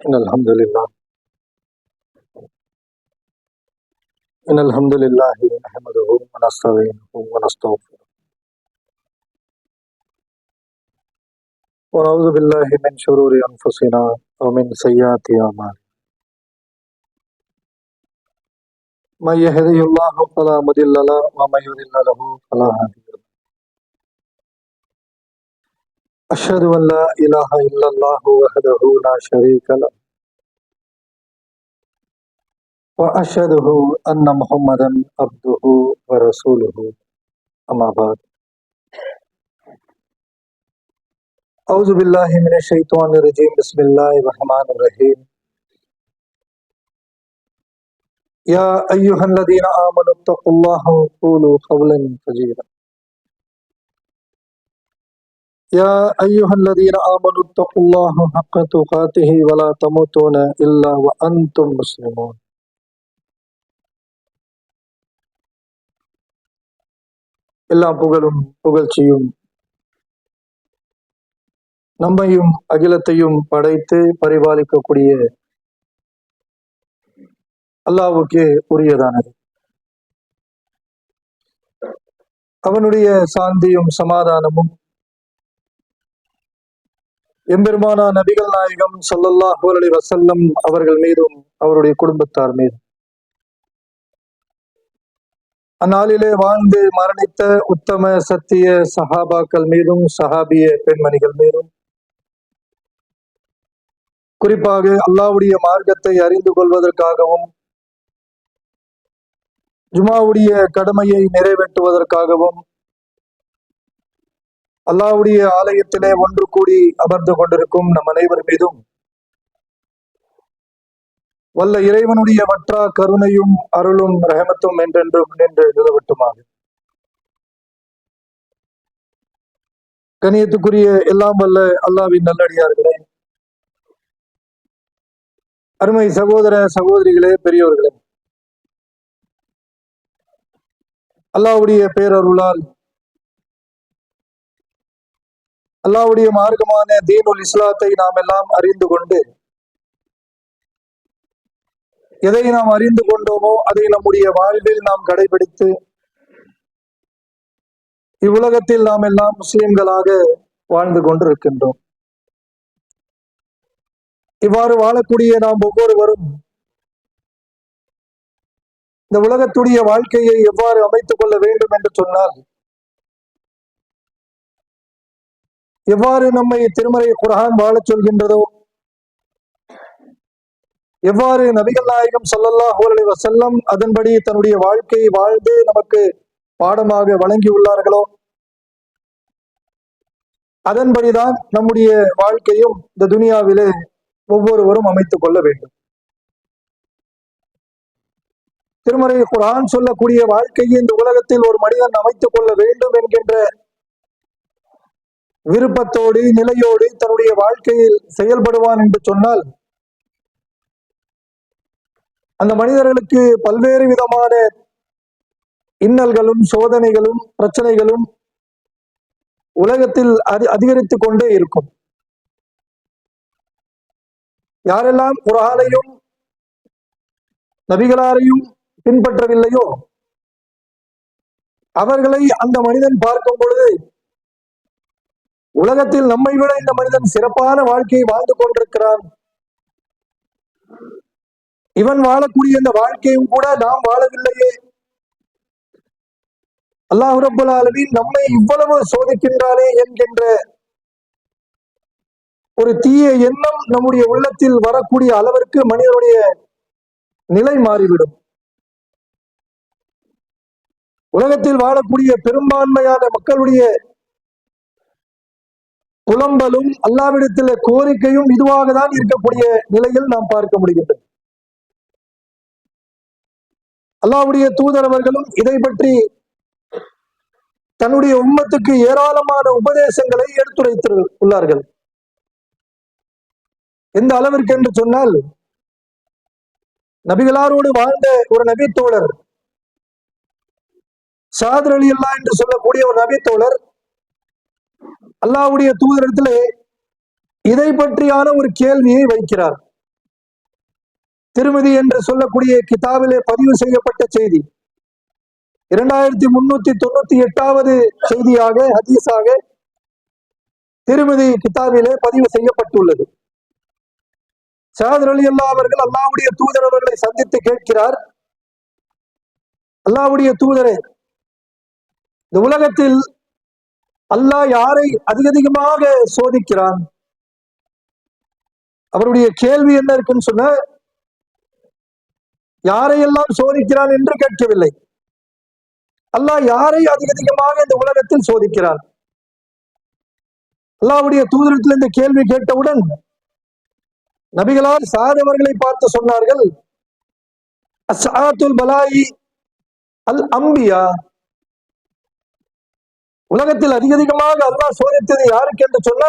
إن الحمد لله إن الحمد لله نحمده ونستعينه ونستغفره ونعوذ بالله من شرور أنفسنا ومن سيئات أعمالنا من يهده الله فلا مضل له ومن يضلل له فلا هادي له أشهد أن لا إله إلا الله وحده لا شريك له وأشهد أن محمدا عبده ورسوله أما بعد أعوذ بالله من الشيطان الرجيم بسم الله الرحمن الرحيم يا أيها الذين آمنوا اتقوا الله وقولوا قولا سديدا يا أيها الذين آمنوا اتقوا الله حق تقاته ولا تموتون إلا وأنتم مسلمون எல்லா புகழும் புகழ்ச்சியும் நம்மையும் அகிலத்தையும் படைத்து பரிபாலிக்கக்கூடிய அல்லாஹ்வுக்கே உரியதானது. அவனுடைய சாந்தியும் சமாதானமும் எம்பெருமானா நபிகள் நாயகம் ஸல்லல்லாஹு அலைஹி வஸல்லம் அவர்கள் மீதும் அவருடைய குடும்பத்தார் மீதும் அந்நாளிலே வாழ்ந்து மரணித்த உத்தம சத்திய சஹாபாக்கள் மீதும் சஹாபிய பெண்மணிகள் மீதும் குறிப்பாக அல்லாஹ்வுடைய மார்க்கத்தை அறிந்து கொள்வதற்காகவும் ஜுமாவுடைய கடமையை நிறைவேற்றுவதற்காகவும் அல்லாஹ்வுடைய ஆலயத்திலே ஒன்று கூடி அமர்ந்து கொண்டிருக்கும் நம் அனைவர் மீதும் வல்ல இறைவனுடைய வற்றா கருணையும் அருளும் ரஹமத்தும் என்றென்றும் நின்று நிலவட்டுமாக. கணியத்துக்குரிய எல்லாம் வல்ல அல்லாஹ்வின் நல்லடியார்களே, அருமை சகோதர சகோதரிகளே, பெரியோர்களே, அல்லாஹ்வுடைய பேரருளால் அல்லாஹ்வுடைய மார்க்கமான தீனுல் இஸ்லாத்தை நாம் எல்லாம் அறிந்து கொண்டு எதை நாம் அறிந்து கொண்டோமோ அதை நம்முடைய வாழ்வில் நாம் கடைபிடித்து இவ்வுலகத்தில் நாம் எல்லாம் முஸ்லிம்களாக வாழ்ந்து கொண்டிருக்கின்றோம். இவ்வாறு வாழக்கூடிய நாம் ஒவ்வொருவரும் இந்த உலகத்துடைய வாழ்க்கையை எவ்வாறு அமைத்துக் கொள்ள வேண்டும் என்று சொன்னால், எவ்வாறு நம்மை திருமறை குர்ஆன் வாழச் சொல்கின்றதோ, எவ்வாறு நபிகள் நாயகம் ஸல்லல்லாஹு அலைஹி வஸல்லம் அதன்படி தன்னுடைய வாழ்க்கையை வாழ்ந்து நமக்கு பாடமாக வழங்கியுள்ளார்களோ அதன்படிதான் நம்முடைய வாழ்க்கையும் இந்த துனியாவிலே ஒவ்வொருவரும் அமைத்துக் கொள்ள வேண்டும். திருமறை குர்ஆன் சொல்லக்கூடிய வாழ்க்கையை இந்த உலகத்தில் ஒரு மனிதன் அமைத்துக் கொள்ள வேண்டும் என்கின்ற விருப்பத்தோடு நிலையோடு தன்னுடைய வாழ்க்கையில் செயல்படுவான் என்று சொன்னால், அந்த மனிதர்களுக்கு பல்வேறு விதமான இன்னல்களும் சோதனைகளும் பிரச்சனைகளும் உலகத்தில் அதிகரித்துக் கொண்டே இருக்கும். யாரெல்லாம் குர்ஆனையும் நபிகளாரையும் பின்பற்றவில்லையோ அவர்களை அந்த மனிதன் பார்க்கும் பொழுது உலகத்தில் நம்மை விட இந்த மனிதன் சிறப்பான வாழ்க்கையை வாழ்ந்து கொண்டிருக்கிறான், இவன் வாழக்கூடிய இந்த வாழ்க்கையும் கூட நாம் வாழவில்லையே, அல்லாஹ் ரப்பல் ஆலமீன் நம்மை இவ்வளவு சோதிக்கின்றானே என்கின்ற ஒரு தீய எண்ணம் நம்முடைய உள்ளத்தில் வரக்கூடிய அளவிற்கு மனிதனுடைய நிலை மாறிவிடும். உலகத்தில் வாழக்கூடிய பெரும்பான்மையான மக்களுடைய புலம்பலும் அல்லாஹ்விடத்தில் கோரிக்கையும் இதுவாக தான் இருக்கக்கூடிய நிலையில் நாம் பார்க்க முடிகின்றது. அல்லாஹ்வுடைய தூதர் அவர்களும் இதை பற்றி தன்னுடைய உம்மத்துக்கு ஏராளமான உபதேசங்களை எடுத்துரைத்து உள்ளார்கள். எந்த அளவிற்கு என்று சொன்னால், நபிகளாரோடு வாழ்ந்த ஒரு நபி தோழர் சாத் ரலியல்லாஹு என்று சொல்லக்கூடிய ஒரு நபி தோழர் அல்லாஹ்வுடைய தூதரிடத்திலே இதை பற்றியான ஒரு கேள்வியை வைக்கிறார். திருமதி என்று சொல்லக்கூடிய கிதாபிலே பதிவு செய்யப்பட்ட செய்தி. 2398வது செய்தியாக ஹதீஸாக திருமதி கிதாபிலே பதிவு செய்யப்பட்டுள்ளது. ஸஅத் ரலியல்லாஹு அவர்கள் அல்லாஹ்வுடைய தூதர் அவர்களை சந்தித்து கேட்கிறார், அல்லாஹ்வுடைய தூதரே, இந்த உலகத்தில் அல்லாஹ் யாரை அதிகமாக சோதிக்கிறான்? அவருடைய கேள்வி என்ன இருக்குன்னு சொன்ன, யாரையெல்லாம் சோதிக்கிறான் என்று கேட்கவில்லை. அல்லாஹ் யாரை அதிகமாக இந்த உலகத்தில் சோதிக்கிறான்? அல்லாஹ்வுடைய தூதரிடத்தில் இந்த கேள்வி கேட்டவுடன் நபிகளார் சாதவர்களை பார்த்து சொன்னார்கள், அஸ்ஆத்துல் பலாயி அல் அம்பியா. உலகத்தில் அதிகமாக அல்லாஹ் சோதித்தது யாருக்கு என்று சொன்ன,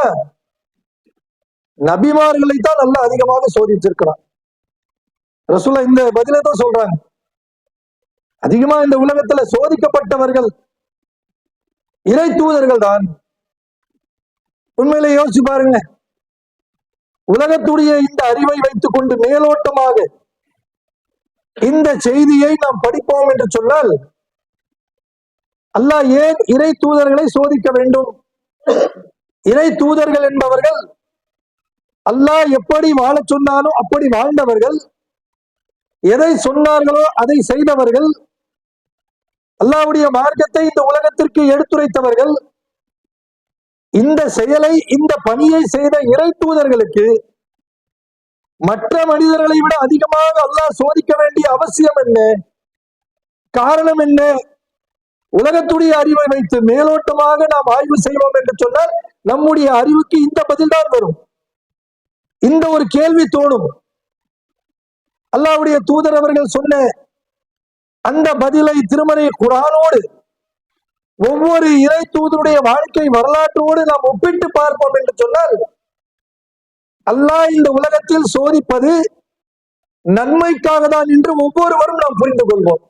நபிமார்களைத்தான் அல்லாஹ் அதிகமாக சோதித்திருக்கிறான். ரசூலுல்லாஹ் இந்த பதிலை தான் சொல்றாங்க. அதிகமா இந்த உலகத்துல சோதிக்கப்பட்டவர்கள் இறை தூதர்கள் தான். உண்மையிலே யோசிச்சு பாருங்க, உலகத்துடைய இந்த அறிவை வைத்துக் கொண்டு மேலோட்டமாக இந்த செய்தியை நாம் படிப்போம் என்று சொன்னால், அல்லாஹ் ஏன் இறை தூதர்களை சோதிக்க வேண்டும்? இறை தூதர்கள் என்பவர்கள் அல்லாஹ் எப்படி வாழ சொன்னானோ அப்படி வாழ்ந்தவர்கள், எதை சொன்னார்களோ அதை செய்தவர்கள், அல்லாஹ்வுடைய மார்க்கத்தை இந்த உலகத்திற்கு எடுத்துரைத்தவர்கள். இந்த செயலை, இந்த பணியை செய்த இறை தூதர்களுக்கு மற்ற மனிதர்களை விட அதிகமாக அல்லாஹ் சோதிக்க வேண்டிய அவசியம் என்ன? காரணம் என்ன? உலகத்துடைய அறிவை வைத்து மேலோட்டமாக நாம் ஆய்வு செய்வோம் என்று சொன்னால் நம்முடைய அறிவுக்கு இந்த பதில் தான் வரும். இந்த ஒரு கேள்வி தோணும். அல்லாஹ்வுடைய தூதர் அவர்கள் சொன்ன அந்த பதிலை திருமறை குர்ஆனோடு ஒவ்வொரு இறை தூதருடைய வாழ்க்கை வரலாற்றோடு நாம் ஒப்பிட்டு பார்ப்போம் என்று சொன்னால், அல்லாஹ் இந்த உலகத்தில் சோதிப்பது நன்மைக்காக தான் என்று ஒவ்வொருவரும் நாம் புரிந்து கொள்வோம்.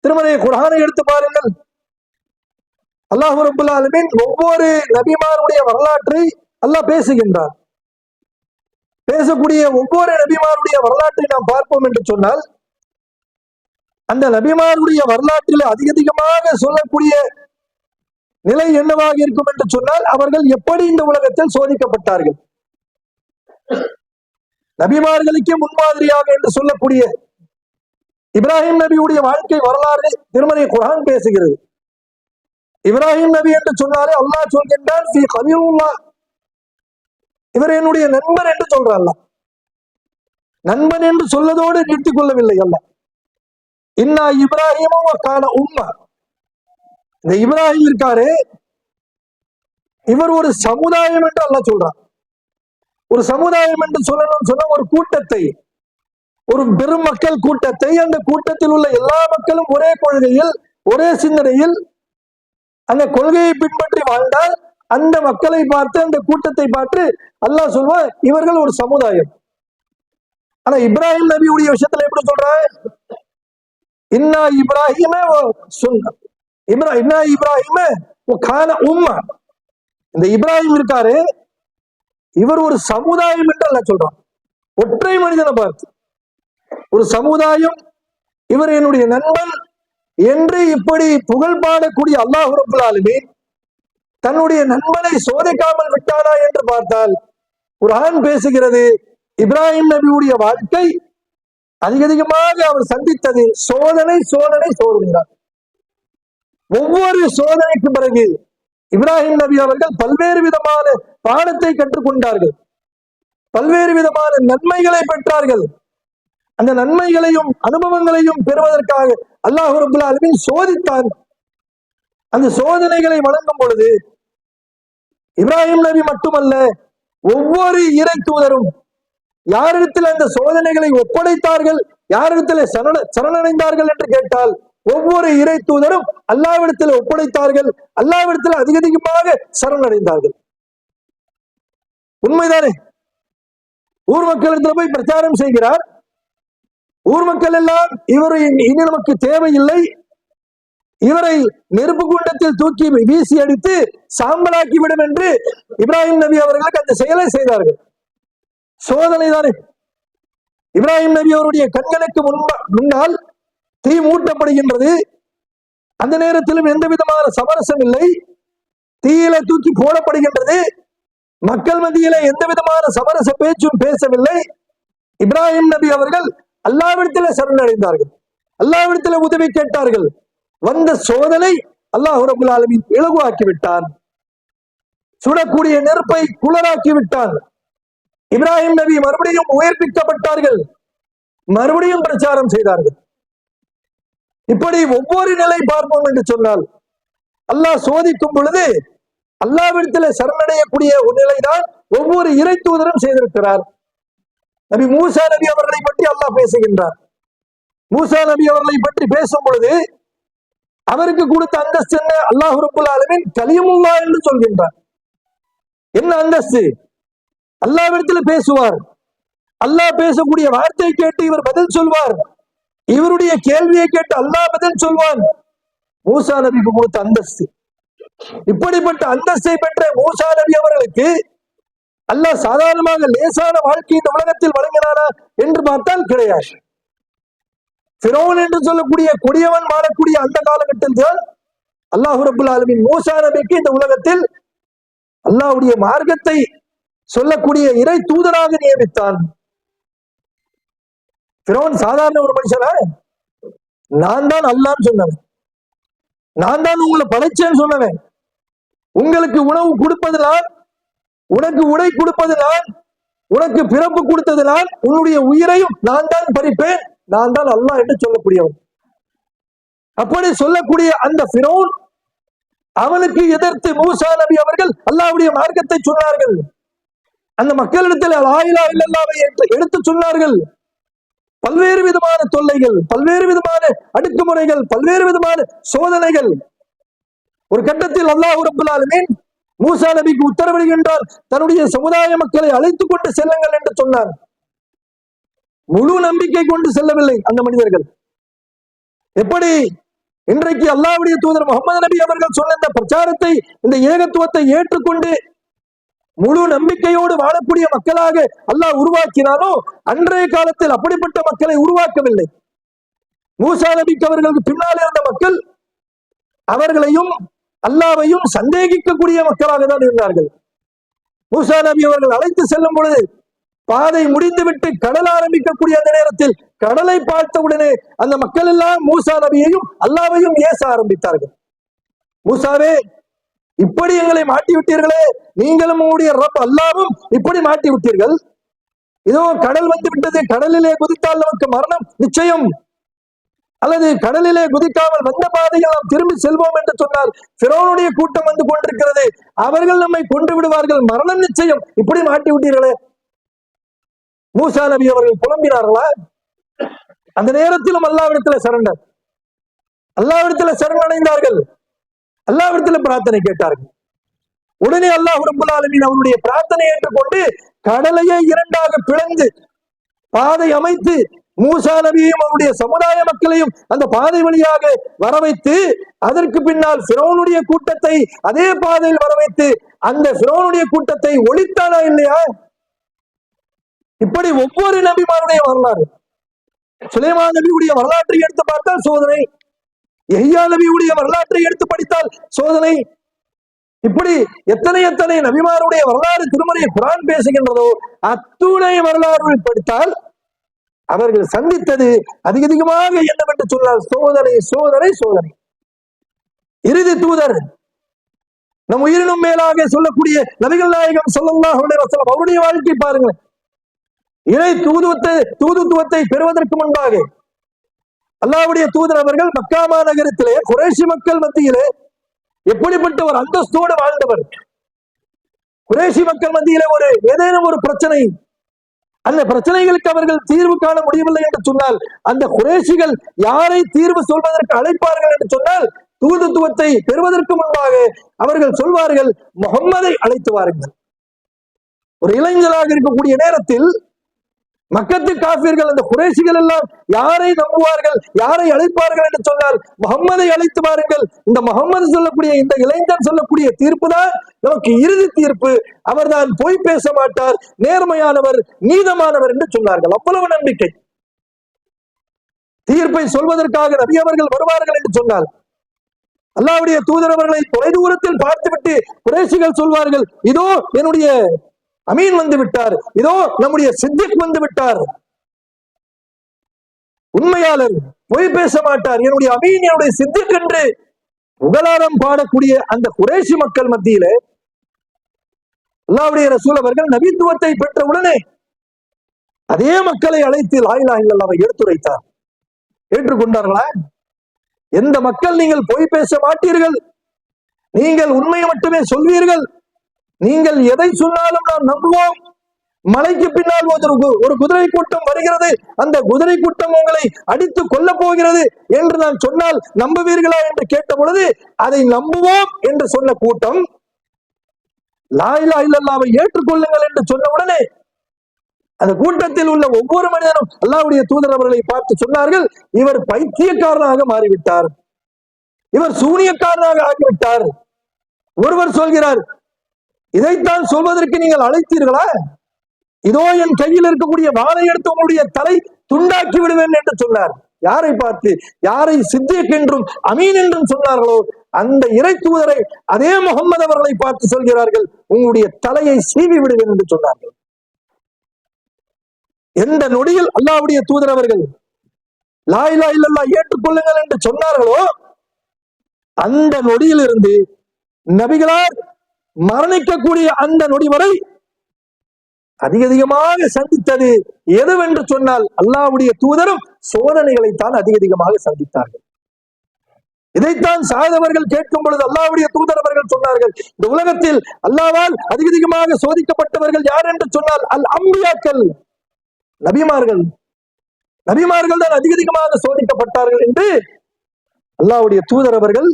திருமறை குர்ஆனை எடுத்து பாருங்கள். அல்லாஹ் ரப்பல் ஆலமீன் ஒவ்வொரு நபிமாருடைய வரலாற்றை அல்லாஹ் பேசுகின்றார். பேசக்கூடிய ஒவ்வொரு நபிமாருடைய வரலாற்றை நாம் பார்ப்போம் என்று சொன்னால், அந்த நபிமாருடைய வரலாற்றில் அதிகமாக சொல்லக்கூடிய நிலை என்னவாக இருக்கும் என்று சொன்னால், அவர்கள் எப்படி இந்த உலகத்தில் சோதிக்கப்பட்டார்கள். நபிமார்களுக்கே முன்மாதிரியாக என்று சொல்லக்கூடிய இப்ராஹிம் நபியுடைய வாழ்க்கை வரலாறு திருமறை குர்ஆன் பேசுகிறது. இப்ராஹிம் நபி என்று சொன்னாலே அல்லாஹ் சொல்கின்றான், ஃபீ கலீலுல்லாஹ், இவர் என்னுடைய நண்பர் என்று சொல்றான். அல்லாஹ் நண்பன் என்று சொல்லதோடு நிறுத்திக் கொள்ளவில்லை. அல்லாஹ் இன்னா இப்ராஹிம கான உம்ம, இந்த இப்ராஹிம் இருக்காரு, இவர் ஒரு சமுதாயம் என்று அல்லாஹ் சொல்றான். ஒரு சமுதாயம் என்று சொல்லணும்னு சொன்னா ஒரு கூட்டத்தை, ஒரு பெரும் மக்கள் கூட்டத்தை, அந்த கூட்டத்தில் உள்ள எல்லா மக்களும் ஒரே கொள்கையில் ஒரே சிந்தனையில் அந்த கொள்கையை பின்பற்றி வாழ்ந்தால் அந்த மக்களை பார்த்து, அந்த கூட்டத்தை பார்த்து அல்லாஹ் சொல்வான், இவர்கள் ஒரு சமுதாயம். ஆனா இப்ராஹிம் நபியுடைய விஷயத்துல எப்படி சொல்ற, இன்னா இப்ராஹிம இன்னா இப்ராஹிம கான உம்ம, இந்த இப்ராஹிம் இருக்காரு, இவர் ஒரு சமுதாயம் என்று அல்லாஹ் சொல்றான். ஒற்றை மனிதனை பார்த்து ஒரு சமுதாயம், இவர் என்னுடைய நண்பன் என்று இப்படி புகழ் பாடக்கூடிய அல்லாஹ் ரப்பல் ஆலமீன் தன்னுடைய நண்பனை சோதிக்காமல் விட்டானா என்று பார்த்தால், குர்ஆன் பேசுகிறது, இப்ராஹிம் நபியுடைய வாழ்க்கை அதிகமாக அவர் சந்தித்தது சோதனை சோதனை சோதனைதான். ஒவ்வொரு சோதனைக்கு பிறகு இப்ராஹிம் நபி அவர்கள் பல்வேறு விதமான பாடத்தை கற்றுக்கொண்டார்கள், பல்வேறு விதமான நன்மைகளை பெற்றார்கள். அந்த நன்மைகளையும் அனுபவங்களையும் பெறுவதற்காக அல்லாஹ் ரப்பல் ஆலமீன் சோதித்தான். அந்த சோதனைகளை வழங்கும் பொழுது இப்ராஹிம் நபி மட்டுமல்ல, ஒவ்வொரு இறை தூதரும் யாரிடத்தில் அந்த சோதனைகளை ஒப்படைத்தார்கள், யாரிடத்தில் சரணடைந்தார்கள் என்று கேட்டால், ஒவ்வொரு இறை தூதரும் அல்லாஹ்விடத்தில் ஒப்படைத்தார்கள், அல்லாஹ்விடத்தில் அதிகமாக சரணடைந்தார்கள். உண்மைதானே? ஊர் மக்களிடத்துல போய் பிரச்சாரம் செய்கிறார். ஊர் மக்கள் எல்லாம் இவரை இனி நமக்கு தேவையில்லை, இவரை நெருப்பு குண்டத்தில் தூக்கி வீசி அடித்து சாம்பலாக்கி விடும் என்று இப்ராஹிம் நபி அவர்களுக்கு அந்த செயலை செய்தார்கள். சோதனை தானே. இப்ராஹிம் நபி அவருடைய கண்களுக்கு முன்னால் தீ மூட்டப்படுகின்றது. அந்த நேரத்திலும் எந்த விதமான சமரசம் இல்லை. தீயில தூக்கி போடப்படுகின்றது. மக்கள் மத்தியில எந்த விதமான சமரச பேச்சும் பேசவில்லை. இப்ராஹிம் நபி அவர்கள் அல்லாஹ்விடத்தில் சரணடைந்தார்கள், அல்லாஹ்விடத்தில் உதவி கேட்டார்கள். வந்த சோதனை அல்லாஹ் ரப்பல் ஆலமீன் இலகுவாக்கி விட்டான். சுடக்கூடிய நெருப்பை குளராக்கி விட்டான். இப்ராஹிம் நபி மறுபடியும் உயிர்ப்பிக்கப்பட்டார்கள், மறுபடியும் பிரச்சாரம் செய்தார்கள். இப்படி ஒவ்வொரு நிலை பார்ப்போம் என்று சொன்னால், அல்லாஹ் சோதிக்கும் பொழுது அல்லாஹ்விடத்தில் சரணடையக்கூடிய ஒரு நிலைதான் ஒவ்வொரு இறை தூதரும் செய்திருக்கிறார். நபி மூசா நபி அவர்களை பற்றி அல்லாஹ் பேசுகின்றார். மூசா நபி அவர்களை பற்றி பேசும் பொழுது அவருக்கு கொடுத்த அந்தஸ்து என்ன? அல்லாஹ் ரப்பல் ஆலமீன் கலீமுல்லாஹ் என்று சொல்கின்றார். என்ன அந்தஸ்து? அல்லாஹ்விடத்தில் பேசுவார். அல்லாஹ் பேசக்கூடிய வார்த்தை கேட்டு இவர் பதில் சொல்வார். இவருடைய கேள்வியை கேட்டு அல்லாஹ் பதில் சொல்வான். மூசா நபிக்கு கொடுத்த அந்தஸ்து. இப்படிப்பட்ட அந்தஸ்தை பெற்ற மூசா நபி அவர்களுக்கு அல்லாஹ் சாதாரணமாக லேசான வாழ்க்கை இந்த உலகத்தில் வழங்கினாரா என்று பார்த்தால் கிடையாது. ஃபிரௌன் என்று சொல்லக்கூடிய கொடியவன் வாழக்கூடிய அந்த காலகட்டத்தில் தான் அல்லாஹ் ரப்பல் ஆலமீன் மூசா நபிக்கு இந்த உலகத்தில் அல்லாஹ்வுடைய மார்க்கத்தை சொல்லக்கூடிய இறை தூதராக நியமித்தான். ஃபிரௌன் சாதாரண ஒரு மனுஷனா? நான் தான் அல்லாஹ்னு சொன்னவன், நான் தான் உங்களை படைச்சேன்னு சொன்னவன், உங்களுக்கு உணவு கொடுப்பது நான், உனக்கு உடை கொடுப்பது நான், உனக்கு பிறப்பு கொடுத்தது நான், உன்னுடைய உயிரையும் நான் தான் பறிப்பேன், நான் தான் அல்லாஹ் என்று சொல்லக்கூடியவன். அப்படி சொல்லக்கூடிய அந்த ஃபிரௌன் அவனுக்கு எதிர்த்து மூசா நபி அவர்கள் அல்லாஹ்வுடைய மார்க்கத்தை சொன்னார்கள். அந்த மக்களிடத்தில் லா இலாஹ இல்லல்லாஹ்வை எடுத்து சொன்னார்கள். பல்வேறு விதமான தொல்லைகள், பல்வேறு விதமான அடக்குமுறைகள், பல்வேறு விதமான சோதனைகள். ஒரு கட்டத்தில் அல்லாஹ் ரப்பல் ஆலமீன் மூசா நபிக்கு உத்தரவிடுகின்றார், தன்னுடைய சமுதாய மக்களை அழைத்துக் கொண்டு செல்லுங்கள் என்று சொன்னார். முழு நம்பிக்கை கொண்டு செல்லவில்லை அந்த மனிதர்கள். எப்படி இன்றைக்கு அல்லாஹ்வுடைய தூதர் முகமது நபி அவர்கள் சொன்ன இந்த பிரச்சாரத்தை, இந்த ஏகத்துவத்தை ஏற்றுக்கொண்டு முழு நம்பிக்கையோடு வாழக்கூடிய மக்களாக அல்லாஹ் உருவாக்கினானோ, அன்றைய காலத்தில் அப்படிப்பட்ட மக்களை உருவாக்கவில்லை. மூசா நபிக்கு அவர்களுக்கு பின்னால் இருந்த மக்கள் அவர்களையும் அல்லாஹ்வையும் சந்தேகிக்கக்கூடிய மக்களாக தான் இருந்தார்கள். மூசா நபி அவர்கள் அழைத்து செல்லும் பொழுது பாதை முடிந்துவிட்டு கடல் ஆரம்பிக்கக்கூடிய அந்த நேரத்தில் கடலை பார்த்தவுடனே அந்த மக்கள் எல்லாம் மூசா நபியையும் அல்லாஹ்வையும் ஏச ஆரம்பித்தார்கள். மூசாவே, இப்படி எங்களை மாட்டி விட்டீர்களே, நீங்களும் உங்களுடைய ரப் அல்லாஹ்வும் இப்படி மாட்டி விட்டீர்கள். இதோ கடல் வந்து விட்டது, கடலிலே குதித்தால் நமக்கு மரணம் நிச்சயம், அல்லது கடலிலே குதிக்காமல் வந்த பாதையில் நாம் திரும்பி செல்வோம் என்று சொன்னால் ஃபிரௌனுடைய கூட்டம் வந்து கொண்டிருக்கிறது, அவர்கள் நம்மை கொண்டு விடுவார்கள், மரணம் நிச்சயம், இப்படி மாட்டி விட்டீர்களே. மூசா நபி அவர்கள் புலம்பினார்களா? அந்த நேரத்திலும் அல்லாஹ்விடத்தில் சரண் அல்லாஹ்விடத்தில் சரணடைந்தார்கள், அல்லாஹ்விடத்தில் பிரார்த்தனை கேட்டார்கள். உடனே அல்லாஹ் ரப்பல் ஆலமீன் அவருடைய பிரார்த்தனை ஏற்றுக்கொண்டு கடலையே இரண்டாக பிளந்து பாதை அமைத்து மூசா நபியையும் அவருடைய சமுதாய மக்களையும் அந்த பாதை வழியாக வர வைத்து, அதற்கு பின்னால் ஃபிரௌனுடைய கூட்டத்தை அதே பாதையில் வர வைத்து அந்த ஃபிரௌனுடைய கூட்டத்தை ஒழித்தானா இல்லையா? இப்படி ஒவ்வொரு நபிமாருடைய வரலாறு, சுலைமான் நபியுடைய வரலாற்றை எடுத்து பார்த்தால் சோதனை, யஹ்யா நபியுடைய வரலாற்றை எடுத்து படித்தால் சோதனை. இப்படி எத்தனை எத்தனை நபிமாருடைய வரலாறு திருமறை குர்ஆன் பேசுகின்றதோ அத்துணை வரலாறு படித்தால் அவர்கள் சந்தித்தது அதிகமாக என்னவென்று சொன்னால் சோதனை, சோதனை, சோதனை. இறுதி தூதர், நம் உயிரினும் மேலாக சொல்லக்கூடிய நபிகள் நாயகம் ஸல்லல்லாஹு அலைஹி வஸல்லம் அவருடைய வாழ்க்கை பாருங்கள். இறை தூதுத்துவத்தை பெறுவதற்கு முன்பாக அல்லாஹ்வுடைய தூதர் அவர்கள் மக்கா மாநகரத்திலே குறைஷி மக்கள் மத்தியிலே எப்படிப்பட்ட ஒரு அந்தஸ்தோடு வாழ்ந்தவர். குறைஷி மக்கள் மத்தியிலே ஏதேனும் ஒரு பிரச்சனை, அந்த பிரச்சனைகளுக்கு அவர்கள் தீர்வு காண முடியவில்லை என்று சொன்னால் அந்த குறைஷிகள் யாரை தீர்வு சொல்வதற்கு அழைப்பார்கள் என்று சொன்னால் தூதுத்துவத்தை பெறுவதற்கு முன்பாக அவர்கள் சொல்வார்கள், முஹம்மதை அழைத்து வாருங்கள். ஒரு இளைஞராக இருக்கக்கூடிய நேரத்தில் மக்கத்து காஃபிர்கள், அந்த குறைஷிகள் எல்லாம் யாரை நம்புவார்கள், யாரை அழைப்பார்கள் என்று சொன்னால் முகம்மதை அழைத்து பாருங்கள், இந்த முகம்மது சொல்லக்கூடிய, இந்த இளைஞன் சொல்லக்கூடிய தீர்ப்பு தான் நமக்கு இறுதி தீர்ப்பு, அவர்தான் பொய் பேச மாட்டார், நேர்மையானவர், நீதமானவர் என்று சொன்னார்கள். அவ்வளவு நம்பிக்கை. தீர்ப்பை சொல்வதற்காக நபி அவர்கள் வருவார்கள் என்று சொன்னால் அல்லாஹ்வுடைய தூதர் அவர்களை தொலைதூரத்தில் பார்த்துவிட்டு குறைஷிகள் சொல்வார்கள், இதோ என்னுடைய அமீன் வந்து விட்டார், இதோ நம்முடைய சித்திக் வந்து விட்டார், உண்மையாளர், பொய் பேச மாட்டார், என்னுடைய அமீன், என்னுடைய சித்திக் என்று புகழாரம் பாடக்கூடிய அந்த குறைஷி மக்கள் மத்தியிலே அல்லாஹ்வுடைய ரசூல் அவர்கள் நபித்துவத்தை பெற்ற உடனே அதே மக்களை அழைத்து லா இலாஹ இல்லல்லாஹ்வை எடுத்துரைத்தார். ஏற்றுக்கொண்டார்களா? எந்த மக்கள் நீங்கள் பொய் பேச மாட்டீர்கள், நீங்கள் உண்மையை மட்டுமே சொல்வீர்கள், நீங்கள் எதை சொன்னாலும் நாம் நம்புவோம், மலைக்கு பின்னால் ஒரு குதிரை கூட்டம் வருகிறது, அந்த குதிரை கூட்டம் உங்களை அடித்து கொல்ல போகிறது என்று நான் சொன்னால் நம்புவீர்களா என்று கேட்ட பொழுது அதை நம்புவோம் என்று சொன்ன கூட்டம் லா இலாஹ இல்லல்லாஹ்வை ஏற்றுக்கொள்ளுங்கள் என்று சொன்ன உடனே அந்த கூட்டத்தில் உள்ள ஒவ்வொரு மனிதனும் அல்லாஹ்வுடைய தூதர் அவர்களை பார்த்து சொன்னார்கள், இவர் பைத்தியக்காரனாக மாறிவிட்டார், இவர் சூனியக்காரனாக ஆகிவிட்டார். ஒருவர் சொல்கிறார், இதைத்தான் சொல்வதற்கு நீங்கள் அழைத்தீர்களா? இதோ என் கையில் இருக்கக்கூடிய வாளை எடுத்து உங்களுடைய தலை துண்டாக்கி விடுவேன் என்று சொன்னார். யாரை பார்த்து? யாரை சித்திக் என்றும் அமீன் என்றும் சொன்னார்களோ அந்த இறை தூதரை, அதே முகம்மது அவர்களை பார்த்து சொல்கிறார்கள், உங்களுடைய தலையை சீவி விடுவேன் என்று சொன்னார்கள். எந்த நொடியில் அல்லாஹ்வுடைய தூதர் அவர்கள் லா இலாஹ இல்லல்லாஹ் ஏற்றுக்கொள்ளுங்கள் என்று சொன்னார்களோ அந்த நொடியிலிருந்து நபிகளார் மரணிக்கக்கூடிய அந்த நொடி வரை அதிகமாக சந்தித்தது எதுவென்று சொன்னால் அல்லாஹ்வுடைய தூதரும் சோதனைகளைத்தான் அதிகமாக சந்தித்தார்கள். இதைத்தான் சாதவர்கள் கேட்கும் பொழுது அல்லாஹ்வுடைய தூதர் அவர்கள் சொன்னார்கள், இந்த உலகத்தில் அல்லாஹ்வால் அதிகமாக சோதிக்கப்பட்டவர்கள் யார் என்று சொன்னால் அல் அம்பியாக்கள், நபிமார்கள். நபிமார்கள் தான் அதிகமாக சோதிக்கப்பட்டார்கள் என்று அல்லாஹ்வுடைய தூதர் அவர்கள்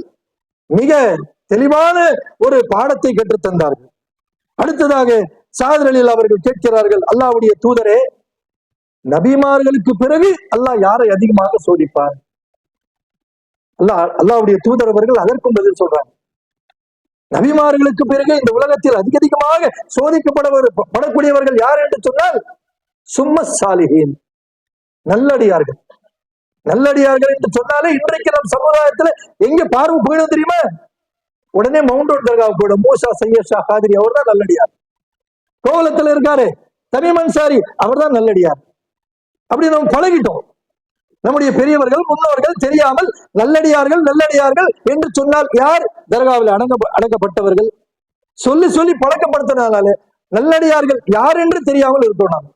மிக தெளிவான ஒரு பாடத்தை கற்றுத்தந்தார்கள். அடுத்ததாக சாதர் அலி அவர்கள் கேட்கிறார்கள், அல்லாஹ்வுடைய தூதரே, நபிமார்களுக்கு பிறகு அல்லாஹ் யாரை அதிகமாக சோதிப்பார்? அல்லாஹ்வுடைய தூதர் அவர்கள் அதற்கும் சொல்றாங்க, நபிமார்களுக்கு பிறகு இந்த உலகத்தில் அதிகமாக சோதிக்கப்படக்கூடியவர்கள் யார் என்று சொன்னால் சும்ம சாலிஹீன், நல்லடியார்கள். நல்லடியார்கள் என்று சொன்னாலே இன்றைக்கு நம் சமுதாயத்துல எங்க பார்வை போயிடும் தெரியுமா? உடனே மவுண்ட் ரோட் தர்காவுக்கு போயிடும். மூசா சையத் ஷா காதிரி அவர் தான் நல்லடியார். கோவலத்துல இருக்காரு தமீம் அன்சாரி, அவர் தான் நல்லடியார். அப்படி நம்ம பழகிட்டோம். நம்முடைய பெரியவர்கள் முன்னோர்கள் தெரியாமல் நல்லடியார்கள் நல்லடியார்கள் என்று சொன்னால் யார்? தர்காவில் அடக்கப்பட்டவர்கள். சொல்லி சொல்லி பழக்கப்படுத்தினால நல்லடியார்கள் யார் என்று தெரியாமல் இருக்கோம். நாம்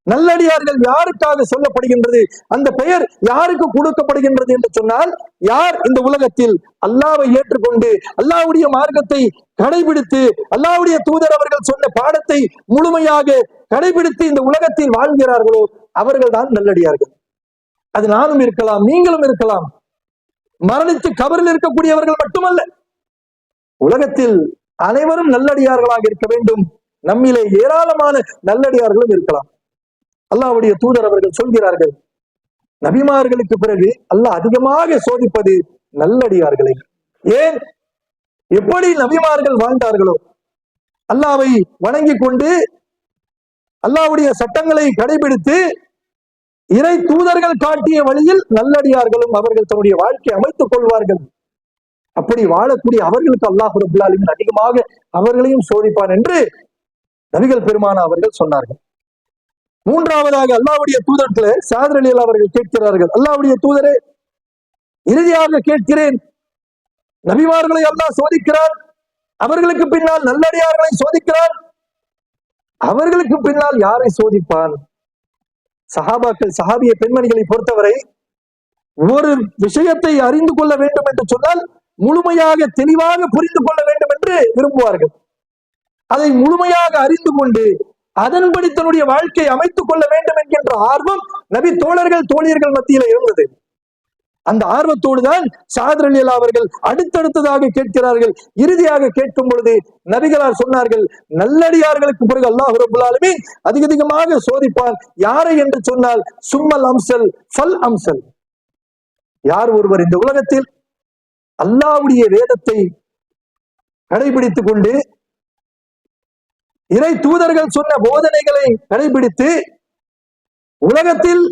நல்லடியார்கள் யாருக்காக சொல்லப்படுகின்றது, அந்த பெயர் யாருக்கு கொடுக்கப்படுகின்றது என்று சொன்னால், யார் இந்த உலகத்தில் அல்லாஹ்வை ஏற்றுக்கொண்டு அல்லாஹ்வுடைய மார்க்கத்தை கடைபிடித்து அல்லாஹ்வுடைய தூதர் அவர்கள் சொன்ன பாடத்தை முழுமையாக கடைபிடித்து இந்த உலகத்தில் வாழ்கிறார்களோ அவர்கள் தான் நல்லடியார்கள். அது நானும் இருக்கலாம், நீங்களும் இருக்கலாம். மரணித்து கபரில் இருக்கக்கூடியவர்கள் மட்டுமல்ல, உலகத்தில் அனைவரும் நல்லடியார்களாக இருக்க வேண்டும். நம்மிலே ஏராளமான நல்லடியார்களும் இருக்கலாம். அல்லாஹ்வுடைய தூதர் அவர்கள் சொல்கிறார்கள், நபிமார்களுக்கு பிறகு அல்லாஹ் அதிகமாக சோதிப்பது நல்லடியார்களை. ஏன்? எப்படி நபிமார்கள் வாழ்ந்தார்களோ, அல்லாஹ்வை வணங்கி கொண்டு அல்லாஹ்வுடைய சட்டங்களை கடைபிடித்து இறை தூதர்கள் காட்டிய வழியில் நல்லடியார்களும் அவர்கள் தன்னுடைய வாழ்க்கையை அமைத்துக் கொள்வார்கள். அப்படி வாழக்கூடிய அவர்களுக்கு அல்லாஹ் ரப்பல் ஆலமீன் அதிகமாக அவர்களையும் சோதிப்பான் என்று நபிகள் பெருமானா அவர்கள் சொன்னார்கள். மூன்றாவதாக அல்லாஹ்வுடைய தூதரத்துல சாதர் அலி அவர்கள் கேட்கிறார்கள், அல்லாஹ்வுடைய தூதரே, இறுதியாக கேட்கிறேன், நபிமார்களை அல்லாஹ் சோதிக்கிறான், அவர்களுக்கு பின்னால் நல்லடியார்களை சோதிக்கிறான், அவர்களுக்கு பின்னால் யாரை சோதிப்பான்? சஹாபாக்கள், சஹாபிய பெண்மணிகளை பொறுத்தவரை ஒரு விஷயத்தை அறிந்து கொள்ள வேண்டும் என்று சொன்னால் முழுமையாக தெளிவாக புரிந்து கொள்ள வேண்டும் என்று விரும்புவார்கள். அதை முழுமையாக அறிந்து கொண்டு அதன்படி தன்னுடைய வாழ்க்கையை அமைத்துக் கொள்ள வேண்டும் என்கின்ற ஆர்வம் நபி தோழர்கள் தோழியர்கள் மத்தியில இருந்தது. அந்த ஆர்வத்தோடு தான் ஸஅத் ரலியல்லாஹு அவர்கள் அடுத்தடுத்ததாக கேட்கிறார்கள். இறுதியாக கேட்கும் பொழுது நபிகளார் சொன்னார்கள், நல்லடியார்களுக்கு பிறகு அல்லாஹ் ரப்பல் ஆலமீன் அதிகமாக சோதிப்பான். யாரை என்று சொன்னால் சும்மல் அம்சல் ஃபல் அம்சல். யார் ஒருவர் இந்த உலகத்தில் அல்லாஹ்வுடைய வேதத்தை கடைபிடித்துக் கொண்டு இறை தூதர்கள் சொன்ன போதனைகளை கடைபிடித்து உலகத்தில்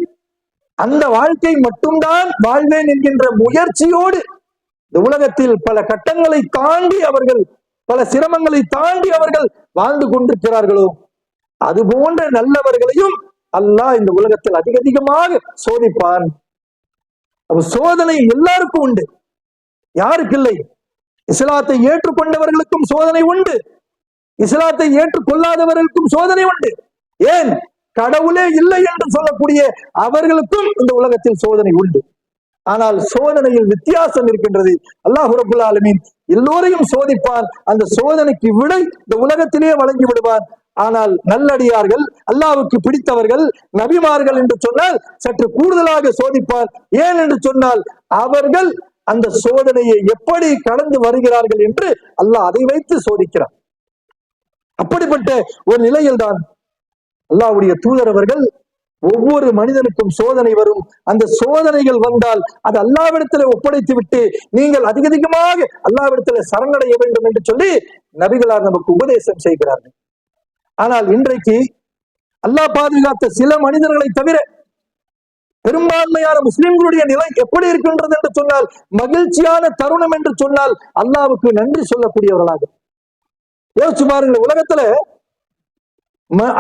அந்த வாழ்க்கை மட்டும்தான் வாழ்வேன் என்கின்ற முயற்சியோடு இந்த உலகத்தில் பல கட்டங்களை தாண்டி அவர்கள், பல சிரமங்களை தாண்டி அவர்கள் வாழ்ந்து கொண்டிருக்கிறார்களோ, அது போன்ற நல்லவர்களையும் அல்லாஹ் இந்த உலகத்தில் அதிகமாக சோதிப்பான். சோதனை எல்லாருக்கும் உண்டு, யாருக்கு இல்லை? இஸ்லாத்தை ஏற்றுக்கொண்டவர்களுக்கும் சோதனை உண்டு, இஸ்லாத்தை ஏற்றுக்கொள்ளாதவர்களுக்கும் சோதனை உண்டு. ஏன்? கடவுளே இல்லை என்று சொல்லக்கூடிய அவர்களுக்கும் இந்த உலகத்தில் சோதனை உண்டு. ஆனால் சோதனையில் வித்தியாசம் இருக்கின்றது. அல்லாஹ் ரப்பல் ஆலமீன் எல்லோரையும் சோதிப்பான். அந்த சோதனைக்கு விடை இந்த உலகத்திலே வழங்கி விடுவான். ஆனால் நல்லடியார்கள், அல்லாஹ்வுக்கு பிடித்தவர்கள், நபிமார்கள் என்று சொன்னால் சற்று கூடுதலாக சோதிப்பான். ஏன் என்று சொன்னால் அவர்கள் அந்த சோதனையை எப்படி கடந்து வருகிறார்கள் என்று அல்லாஹ் அதை வைத்து சோதிக்கிறான். அப்படிப்பட்ட ஒரு நிலையில் தான் அல்லாஹ்வுடைய தூதர் அவர்கள், ஒவ்வொரு மனிதனுக்கும் சோதனை வரும், அந்த சோதனைகள் வந்தால் அது அல்லாஹ்விடத்தில் ஒப்படைத்து விட்டு நீங்கள் அதிகமாக அல்லாஹ்விடத்தில் சரணடைய வேண்டும் என்று சொல்லி நபிகளார் நமக்கு உபதேசம் செய்கிறார்கள். ஆனால் இன்றைக்கு அல்லாஹ் பாதுகாத்த சில மனிதர்களை தவிர பெரும்பான்மையான முஸ்லிம்களுடைய நிலை எப்படி இருக்கின்றது என்று சொன்னால், மகிழ்ச்சியான தருணம் என்று சொன்னால் அல்லாஹ்வுக்கு நன்றி சொல்லக்கூடியவர்களாக. யோசிச்சு பாருங்கள், உலகத்துல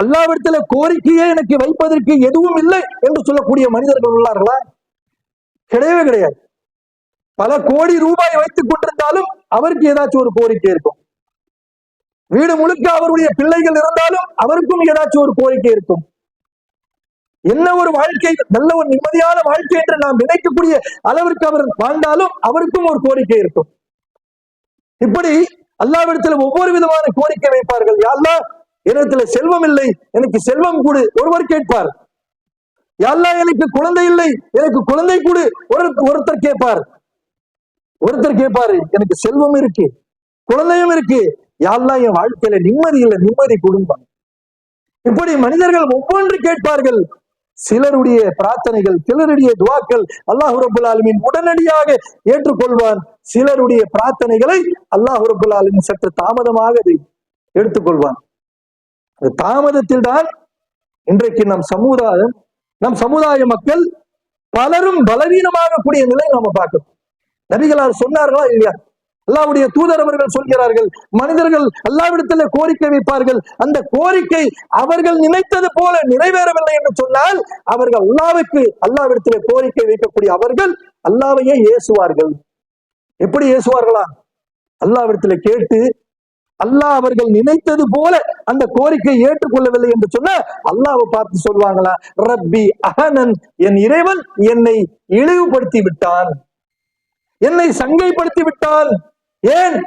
அல்லாஹ்விடத்துல கோரிக்கையே எனக்கு வைப்பதற்கு எதுவும் இல்லை என்று சொல்லக்கூடிய மனிதர்கள் உள்ளார்களா? கிடையவே கிடையாது. பல கோடி ரூபாய் வைத்துக் கொண்டிருந்தாலும் அவருக்கு ஏதாச்சும் ஒரு கோரிக்கை இருக்கும். வீடு முழுக்க அவருடைய பிள்ளைகள் இருந்தாலும் அவருக்கும் ஏதாச்சும் ஒரு கோரிக்கை இருக்கும். என்ன ஒரு வாழ்க்கை, நல்ல ஒரு நிம்மதியான வாழ்க்கை என்று நாம் நினைக்கக்கூடிய அளவிற்கு அவர் வாழ்ந்தாலும் அவருக்கும் ஒரு கோரிக்கை இருக்கும். இப்படி அல்லாஹ்விடத்தில் ஒவ்வொரு விதமான கோரிக்கை வைப்பார்கள். யா அல்லாஹ், என்னிடத்துல செல்வம் இல்லை, எனக்கு செல்வம் கொடு ஒருவர் கேட்பார். யா அல்லாஹ், எனக்கு குழந்தை இல்லை, எனக்கு குழந்தை கொடு ஒருத்தர் கேட்பார். ஒருத்தர் கேட்பாரு, எனக்கு செல்வம் இருக்கு, குழந்தையும் இருக்கு, யா அல்லாஹ் என் வாழ்க்கையில நிம்மதி இல்லை, நிம்மதி கொடுப்பாங்க. இப்படி மனிதர்கள் ஒவ்வொன்று கேட்பார்கள். சிலருடைய பிரார்த்தனைகள், சிலருடைய துவாக்கள் அல்லாஹ் ரப்பல் ஆலமீன் உடனடியாக ஏற்றுக்கொள்வான். சிலருடைய பிரார்த்தனைகளை அல்லாஹ் ரப்பல் ஆலமீன் சற்று தாமதமாக அதை எடுத்துக்கொள்வான். அந்த தாமதத்தில் தான் இன்றைக்கு நம் சமுதாய மக்கள் பலரும் பலவீனமாக கூடிய நிலை நாம பார்க்கிறோம். நபிகளார் சொன்னார்களா இல்லையா? அல்லாஹ்வுடைய தூதர் அவர்கள் சொல்கிறார்கள், மனிதர்கள் அல்லாஹ்விடத்தில் கோரிக்கை வைப்பார்கள், அந்த கோரிக்கை அவர்கள் நினைத்தது போல நிறைவேறவில்லை என்று சொன்னால் அவர்கள் அல்லாஹ்விடத்தில் கோரிக்கை வைக்கக்கூடிய அவர்கள் அல்லாஹ்வையே ஏசுவார்கள். எப்படி ஏசுவார்களா? அல்லாஹ்விடத்தில் கேட்டு அல்லாஹ் அவர்கள் நினைத்தது போல அந்த கோரிக்கை ஏற்றுக்கொள்ளவில்லை என்று சொன்ன அல்லாஹ்வை பார்த்து சொல்வாங்களா, ரப்பி அஹனன், என் இறைவன் என்னை இழிவுபடுத்தி விட்டான், என்னை சங்கைப்படுத்தி விட்டான். ஏன்?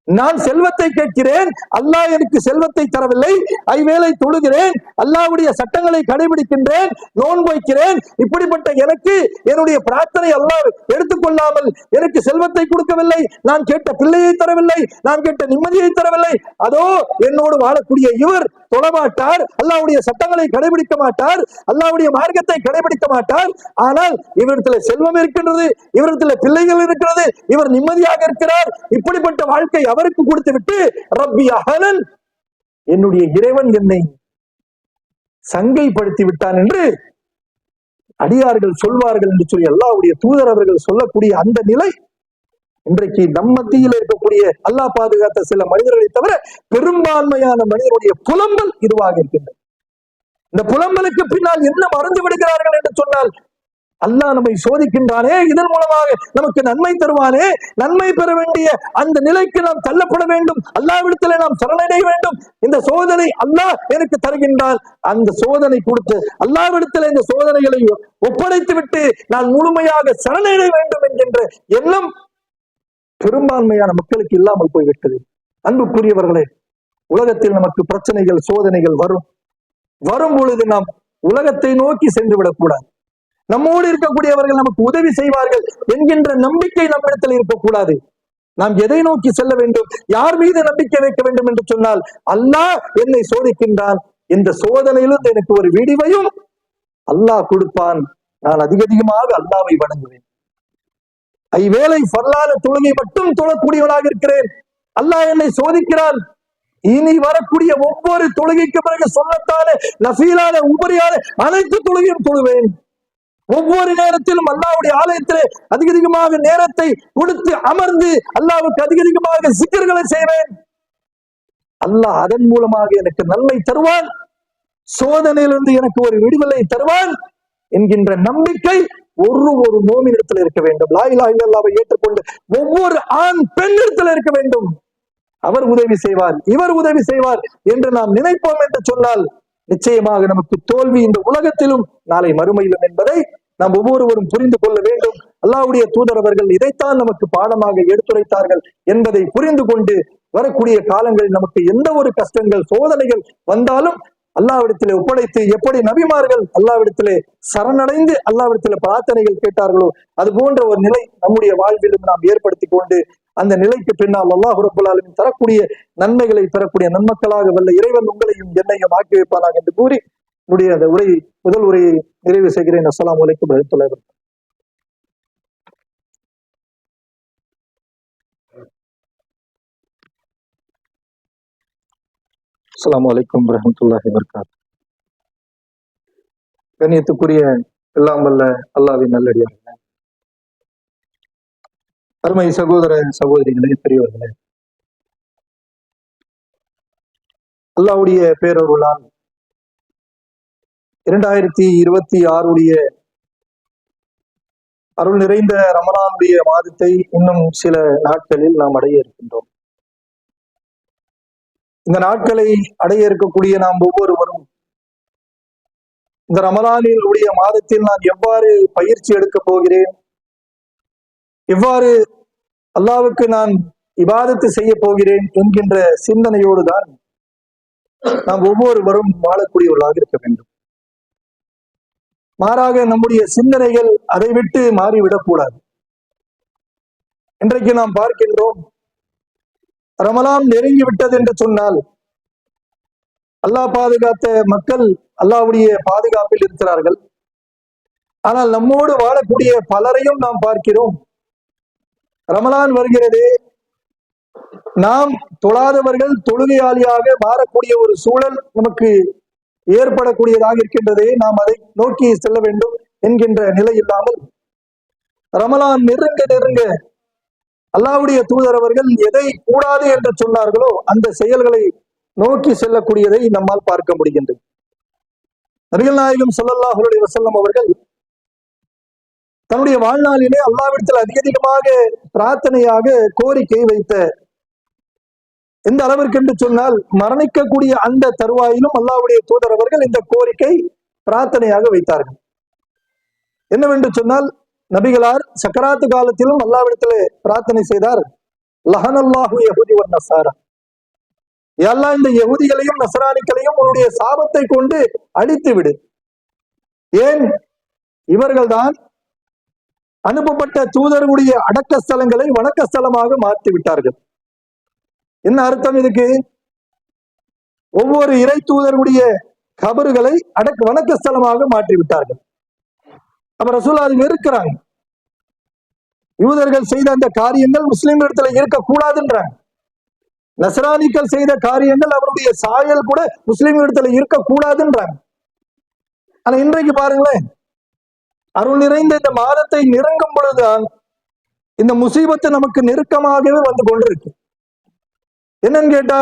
நான் செல்வத்தை கேட்கிறேன், அல்லாஹ் எனக்கு செல்வத்தை தரவில்லை, ஐவேளை தொழுகிறேன், அல்லாஹ்வுடைய சட்டங்களை கடைபிடிக்கின்றேன், நோன்பு வைக்கிறேன், இப்படிப்பட்ட எனக்கு என்னுடைய பிரார்த்தனை அல்லாஹ் எடுத்துக்கொள்ளாமல் எனக்கு செல்வத்தை கொடுக்கவில்லை, நான் கேட்ட பிள்ளையை தரவில்லை, நான் கேட்ட நிம்மதியை தரவில்லை. அதோ என்னோடு வாழக்கூடிய இவர் தொழமாட்டார், அல்லாஹ்வுடைய சட்டங்களை கடைபிடிக்க மாட்டார், அல்லாஹ்வுடைய மார்க்கத்தை கடைபிடிக்க மாட்டார், ஆனால் இவரிடத்துல செல்வம் இருக்கின்றது, இவரிடத்துல பிள்ளைகள் இருக்கிறது, இவர் நிம்மதியாக இருக்கிறார், இப்படிப்பட்ட வாழ்க்கை அவருக்கு கொடுத்து விட்டு ரப்பி அஹனன், என்னுடைய இறைவன் என்னை சங்கைப்படுத்தி விட்டான் என்று அடியார்கள் சொல்வார்கள் என்று சொல்லி அல்லாஹ்வுடைய தூதர் அவர்கள் சொல்லக்கூடிய அந்த நிலை இன்றைக்கு நம் மத்தியில் இருக்கக்கூடிய அல்லாஹ் பாதுகாத்த சில மனிதர்களை தவிர பெரும்பான்மையான மனிதனுடைய புலம்பல் இதுவாக இருக்கின்றது. இந்த புலம்பலுக்கு பின்னால் என்ன மறந்து விடுகிறார்கள் என்று சொன்னால், அல்லாஹ் நம்மை சோதிக்கின்றானே, இதன் மூலமாக நமக்கு நன்மை தருவானே, நன்மை பெற வேண்டிய அந்த நிலைக்கு நாம் தள்ளப்பட வேண்டும், அல்லாஹ்விடத்திலே நாம் சரணடைய வேண்டும், இந்த சோதனை அல்லாஹ் எனக்கு தருகின்றான், அந்த சோதனை கொடுத்து அல்லாஹ்விடத்திலே இந்த சோதனைகளை ஒப்படைத்து விட்டு நான் முழுமையாக சரணடைய வேண்டும் என்கின்ற எண்ணம் பெரும்பான்மையான மக்களுக்கு இல்லாமல் போய்விட்டது. அன்புக்குரியவர்களே, உலகத்தில் நமக்கு பிரச்சனைகள், சோதனைகள் வரும் பொழுது நாம் உலகத்தை நோக்கி சென்று விடக்கூடாது. நம்மோடு இருக்கக்கூடியவர்கள் நமக்கு உதவி செய்வார்கள் என்கின்ற நம்பிக்கை நம்மிடத்தில் இருக்கக்கூடாது. நாம் எதை நோக்கி செல்ல வேண்டும், யார் மீது நம்பிக்கை வைக்க வேண்டும் என்று சொன்னால், அல்லாஹ் என்னை சோதிக்கின்றான், இந்த சோதனையிலிருந்து எனக்கு ஒரு விடிவையும் அல்லாஹ் கொடுப்பான், நான் அதிகமாக அல்லாஹ்வை வணங்குவேன். ஐவேளை பரலாத தொழுகை மட்டும் தொழக்கூடியவனாக இருக்கிறேன், அல்லாஹ் என்னை சோதிக்கிறான், இனி வரக்கூடிய ஒவ்வொரு தொழுகைக்கு பிறகு சொல்லத்தான நஃபீலான உபரியான அனைத்து தொழுகையும் தொழுவேன். ஒவ்வொரு நேரத்திலும் அல்லாஹ்வுடைய ஆலயத்திலே அதிகமாக நேரத்தை கொடுத்து அமர்ந்து அல்லாஹ்வுக்கு அதிகமாக சிக்கர்களை செய்வேன். அல்லாஹ் அதன் மூலமாக எனக்கு நன்மை தருவான், சோதனையிலிருந்து எனக்கு ஒரு விடுதலை தருவான் என்கின்ற நம்பிக்கை ஒரு மோமினிடத்தில் இருக்க வேண்டும். லா இலாஹ இல்லல்லாஹ்வை ஏற்றுக்கொண்டு ஒவ்வொரு ஆண் பெண்ணிடத்தில் இருக்க வேண்டும். அவர் உதவி செய்வார், இவர் உதவி செய்வார் என்று நாம் நினைப்போம் என்று சொன்னால் நிச்சயமாக நமக்கு தோல்வி இந்த உலகத்திலும் நாளை மறுமையிலும் என்பதை நாம் ஒவ்வொருவரும் புரிந்து கொள்ள வேண்டும். அல்லாஹ்வுடைய தூதர் அவர்கள் இதைத்தான் நமக்கு பாடமாக எடுத்துரைத்தார்கள் என்பதை புரிந்து கொண்டு வரக்கூடிய காலங்களில் நமக்கு எந்த ஒரு கஷ்டங்கள் சோதனைகள் வந்தாலும் அல்லாஹ்விடத்திலே ஒப்படைத்து, எப்படி நபிமார்கள் அல்லாஹ்விடத்திலே சரணடைந்து அல்லாஹ்விடத்திலே பிரார்த்தனைகள் கேட்டார்களோ அது போன்ற ஒரு நிலை நம்முடைய வாழ்விலும் நாம் ஏற்படுத்தி கொண்டு அந்த நிலைக்கு பின்னால் அல்லாஹ் ரப்பல் ஆலமீன் தரக்கூடிய நன்மைகளை பெறக்கூடிய நன்மக்களாக வல்ல இறைவன் உங்களையும் என்னையும் ஆக்கி வைப்பானாக என்று கூறி என்னுடைய அந்த முதல் உரையை நிறைவு செய்கிறேன். அஸ்ஸலாமு அலைக்கும் வரஹ்மத்துல்லாஹி வபரகாத்துஹு. அஸ்ஸலாமு அலைக்கும் வரஹ்மத்துல்லாஹி வபரகாத்துஹு. கண்ணியத்துக்குரிய எல்லாம் வல்ல அல்லாஹ்வின் நல்லடியார்களே, அருமை சகோதர சகோதரிகளே, பெரியவர்களே, அல்லாஹ்வுடைய பேரருளால் 2026 அருள் நிறைந்த ரமலானுடைய மாதத்தை இன்னும் சில நாட்களில் நாம் அடைய இருக்கின்றோம். இந்த நாட்களை அடைய இருக்கக்கூடிய நாம் ஒவ்வொருவரும் இந்த ரமலானில் உடைய மாதத்தில் நான் எவ்வாறு பயிற்சி எடுக்கப் போகிறேன், எவ்வாறு அல்லாஹ்வுக்கு நான் இபாதத்து செய்ய போகிறேன் என்கின்ற சிந்தனையோடு தான் நாம் ஒவ்வொருவரும் வாழக்கூடியவர்களாக இருக்க வேண்டும். மாறாக நம்முடைய சிந்தனைகள் அதை விட்டு மாறிவிடக்கூடாது. இன்றைக்கு நாம் பார்க்கின்றோம், ரமலான் நெருங்கி விட்டது என்று சொன்னால் அல்லாஹ் பாதுகாத்த மக்கள் அல்லாஹ்வுடைய பாதுகாப்பில் இருக்கிறார்கள். ஆனால் நம்மோடு வாழக்கூடிய பலரையும் நாம் பார்க்கிறோம், ரமலான் வருகிறதே, நாம் தொழாதவர்கள் தொழுகையாளியாக மாறக்கூடிய ஒரு சூழல் நமக்கு ஏற்படக்கூடியதாக இருக்கின்றதே, நாம் அதை நோக்கி செல்ல வேண்டும் என்கின்ற நிலை இல்லாமல் ரமலான் நெருங்க அல்லாஹ்வுடைய தூதர் அவர்கள் எதை கூடாது என்று சொன்னார்களோ அந்த செயல்களை நோக்கி செல்லக்கூடியதை நம்மால் பார்க்க முடிகின்றது. நபிகள் நாயகம் ஸல்லல்லாஹு அலைஹி வஸல்லம் அவர்கள் தன்னுடைய வாழ்நாளிலே அல்லாஹ்விடத்தில் அதிகமாக பிரார்த்தனையாக கோரிக்கை வைத்த எந்த அளவிற்கு என்று சொன்னால், மரணிக்கக்கூடிய அந்த தருவாயிலும் அல்லாஹ்வுடைய தூதர் அவர்கள் இந்த கோரிக்கை பிரார்த்தனையாக வைத்தார்கள். என்னவென்று சொன்னால், நபிகளார் சக்கராத்து காலத்திலும் அல்லாஹ்விடத்திலே பிரார்த்தனை செய்தார், லஹனல்லாஹு யஹூதி வன் நஸாரா, யா அல்லாஹ் இந்த யஹூதிகளையும் நஸ்ரானிகளையும் உன்னுடைய சாபத்தை கொண்டு அழித்து விடு. ஏன்? இவர்கள்தான் அனுப்பப்பட்ட தூதர்களுடைய அடக்க ஸ்தலங்களை வணக்க ஸ்தலமாக மாற்றி விட்டார்கள். என்ன அர்த்தம் இதுக்கு? ஒவ்வொரு இறை தூதருடைய கபறுகளை வணக்க ஸ்தலமாக மாற்றி விட்டார்கள். அப்ப ரசூலுல்லாஹ் அதை வெறுக்கிறாங்க. யூதர்கள் செய்த அந்த காரியங்கள் முஸ்லிம்களிடத்துல இருக்கக்கூடாதுன்றாங்க. நஸ்ரானிகள் செய்த காரியங்கள் அவருடைய சாயல் கூட முஸ்லிம்களிடத்துல இருக்கக்கூடாதுன்றாங்க. ஆனா இன்றைக்கு பாருங்களேன், அருள் நிறைந்த இந்த மாதத்தை நெருங்கும் பொழுதுதான் இந்த முசீபத்து நமக்கு நெருக்கமாகவே வந்து கொண்டிருக்கு. என்னன்னு கேட்டா,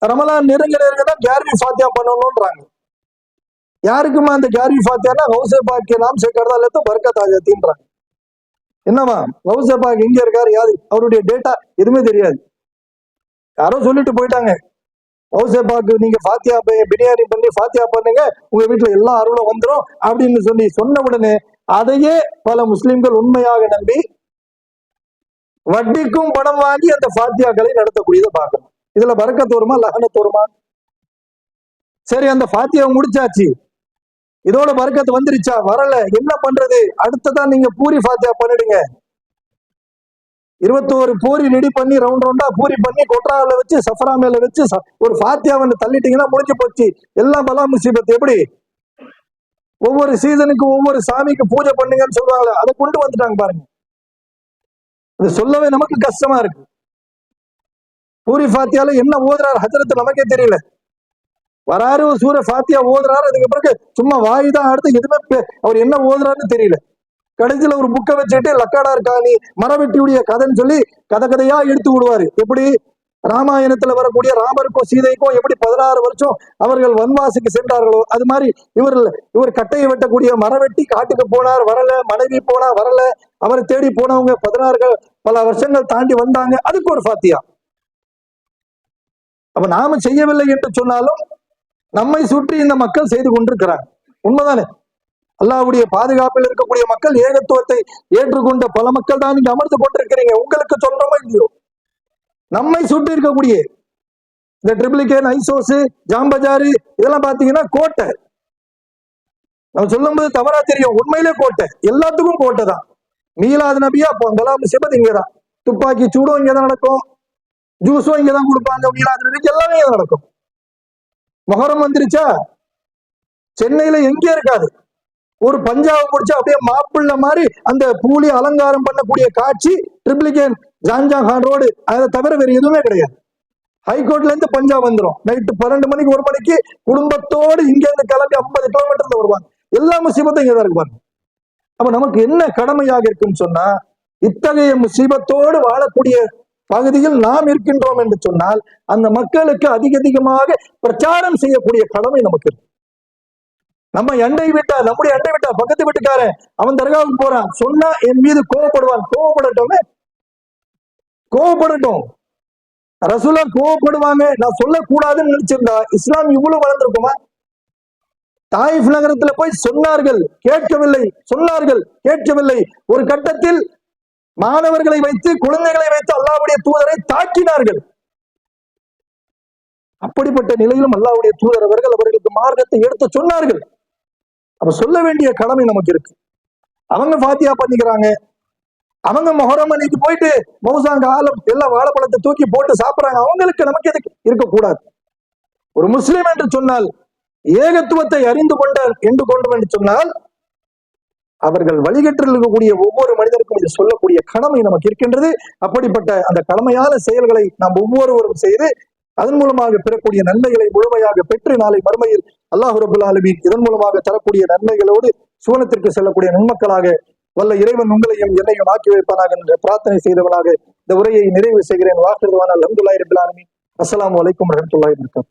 ரமலான் நெருங்கதான் கேர்வி ஃபாத்தியா பண்ணணும்ன்றாங்க. யாருக்குமா அந்த கேர்வி ஃபாத்தியானா கௌஸே பாக் கே நாம் சே கர்தா லே தோ பரக்கத் ஆ ஜாத்தின்றாங்க. என்னவா கௌஸே பாக் எங்க இருக்காரு, யாரு, அவருடைய டேட்டா எதுவுமே தெரியாது. யாரோ சொல்லிட்டு போயிட்டாங்க, கௌஸே பாக் நீங்க ஃபாத்தியா பிரியாணி பண்ணி ஃபாத்தியா பண்ணுங்க, உங்க வீட்டுல எல்லா அருளும் வந்துடும் அப்படின்னு சொன்ன உடனே அதையே பல முஸ்லிம்கள் உண்மையாக நம்பி வட்டிக்கும் பணம் வாங்கி அந்த ஃபாத்தியாக்களை நடத்தக்கூடியதை பார்க்கணும். இதுல பரக்கத் வருமா லஹனத் வருமா? சரி, அந்த ஃபாத்தியாவை முடிச்சாச்சு, இதோட பரக்கத்து வந்துருச்சா? வரல. என்ன பண்றது? அடுத்ததான் நீங்க பூரி ஃபாத்தியா பண்ணிடுங்க. 21 பூரி ரெடி பண்ணி ரவுண்ட் ரவுண்டா பூரி பண்ணி கொட்ராவில வச்சு சஃபரா மேல வச்சு ஒரு ஃபாத்தியாவை தள்ளிட்டீங்கன்னா முடிஞ்சு போச்சு. எல்லாம் பலா முசீபத். எப்படி ஒவ்வொரு சீசனுக்கு ஒவ்வொரு சாமிக்கு பூஜை பண்ணுங்கன்னு சொல்லுவாங்களே, அதை கொண்டு வந்துட்டாங்க பாருங்க. அது சொல்லவே நமக்கு கஷ்டமா இருக்கு. பூரி ஃபாத்தியால என்ன ஓதுறாரு ஹஜரத் நமக்கே தெரியல. வராரு ஒரு சூர ஃபாத்தியா ஓதுறாரு, அதுக்கு பிறகு சும்மா வாய் தான் அடுத்து எதுவுமே அவர் என்ன ஓதுறாருன்னு தெரியல. கடைசியில ஒரு புக்கை வச்சுட்டு லக்காடார் காணி மரவெட்டியுடைய கதைன்னு சொல்லி கதையா எடுத்து விடுவாரு. எப்படி ராமாயணத்துல வரக்கூடிய ராமருக்கும் சீதைக்கும் எப்படி 16 வருஷம் அவர்கள் வன்வாசிக்கு சென்றார்களோ அது மாதிரி இவர் கட்டையை வெட்டக்கூடிய மரவெட்டி காட்டுக்கு போனார், வரல. மனைவி போனா வரல. அவரை தேடி போனவங்க 16 பல வருஷங்கள் தாண்டி வந்தாங்க, அதுக்கு ஒரு ஃபாத்தியா. அப்ப நாம செய்யவில்லை என்று சொன்னாலும் நம்மை சுற்றி இந்த மக்கள் செய்து கொண்டிருக்கிறாங்க. உண்மைதானே? அல்லாஹ்வுடைய பாதுகாப்பில் இருக்கக்கூடிய மக்கள், ஏகத்துவத்தை ஏற்றுக்கொண்ட பல மக்கள் தான் நீங்க அமர்ந்து கொண்டிருக்கிறீங்க. உங்களுக்கு சொல்றோமோ இல்லையோ, நம்மை சுற்றி இருக்கக்கூடிய இந்த ட்ரிபிளிகேன், ஐசோஸ், ஜாம்பஜாரு இதெல்லாம் பாத்தீங்கன்னா கோட்டை. நம்ம சொல்லும் போது தவறா தெரியும், உண்மையிலே கோட்டை. எல்லாத்துக்கும் கோட்டை தான். மீலாது நபியா பலாம் முசீபத் இங்கதான். துப்பாக்கி சூடும் இங்கதான் நடக்கும், ஜூஸும் இங்கதான் கொடுப்பாங்க. மீலாது நபிக்கு எல்லாமே இங்க நடக்கும். மொஹரம் வந்துருச்சா சென்னையில எங்கே இருக்காது. ஒரு பஞ்சாவை முடிச்சு அப்படியே மாப்பிள்ள மாதிரி அந்த பூலி அலங்காரம் பண்ணக்கூடிய காட்சி ட்ரிபிளிகேன் ஜான்ஜான் ரோடு. அதை தவிர வேற எதுவுமே கிடையாது. ஹைகோர்ட்ல இருந்து பஞ்சாப் வந்துடும். நைட்டு 12 மணிக்கு 1 மணிக்கு குடும்பத்தோடு இங்க இருந்து கிளம்பி 50 கிலோமீட்டர்ல வருவாங்க. எல்லா முசீபத்தும் இங்கதான் இருக்குவாங்க. அப்ப நமக்கு என்ன கடமையாக இருக்குன்னு சொன்னா, இத்தகைய முசீபத்தோடு வாழக்கூடிய பகுதியில் நாம் இருக்கின்றோம் என்று சொன்னால் அந்த மக்களுக்கு அதிகமாக பிரச்சாரம் செய்யக்கூடிய கடமை நமக்கு இருக்கு. நம்ம நம்முடைய அண்டை விட்டா பக்கத்து வீட்டுக்காரன் அவன் தர்காவுக்கு போறான் சொன்னா என் மீது கோவப்படுவான். கோவப்படட்டும். ரசூலா கோவப்படுவாங்க. நான் சொல்லக்கூடாதுன்னு நினைச்சிருந்தா இஸ்லாம் இவ்வளவு வளர்ந்திருக்குமா? தாயிஃப் நகரத்துல போய் சொன்னார்கள், கேட்கவில்லை. சொன்னார்கள், கேட்கவில்லை. ஒரு கட்டத்தில் மாணவர்களை வைத்து, குழந்தைகளை வைத்து அல்லாஹ்வுடைய தூதரை தாக்கினார்கள். அப்படிப்பட்ட நிலையிலும் அல்லாஹ்வுடைய தூதர் அவர்களுக்கு மார்க்கத்தை எடுத்து சொன்னார்கள். அப்ப சொல்ல வேண்டிய கடமை நமக்கு இருக்கு. அவங்க ஃபாத்தியா பண்ணிக்கிறாங்க, அவங்க மொஹரம் அன்னைக்கு போயிட்டு மௌசாங்க ஆலம் எல்லாம் வாழைப்பழத்தை தூக்கி போட்டு சாப்பிடுறாங்க. அவங்களுக்கு நமக்கு எதுக்கு இருக்கக்கூடாது? ஒரு முஸ்லிம் என்று சொன்னால், ஏகத்துவத்தை அறிந்து கொண்டோம் என்று சொன்னால், அவர்கள் வழிகட்டில் இருக்கக்கூடிய ஒவ்வொரு மனிதருக்கும் இதை சொல்லக்கூடிய கடமை நமக்கு இருக்கின்றது. அப்படிப்பட்ட அந்த கடமையான செயல்களை நாம் ஒவ்வொருவரும் செய்து அதன் மூலமாக பெறக்கூடிய நன்மைகளை முழுமையாக பெற்று நாளை மறுமையில் அல்லாஹ் ரப்பல் ஆலமீன் இதன் மூலமாக தரக்கூடிய நன்மைகளோடு சுவனத்திற்கு செல்லக்கூடிய நன்மக்களாக வல்ல இறைவன் உங்களையும் என்னையும் ஆக்கி வைப்பானாக என்ற பிரார்த்தனை செய்தவனாக இந்த உரையை நிறைவு செய்கிறேன். வாக்குறுதிவான அல்ஹம்துலில்லாஹி ரப்பில் ஆலமீன். அஸ்ஸலாமு அலைக்கும் வரஹ்மத்துல்லாஹி வபரகாத்துஹு.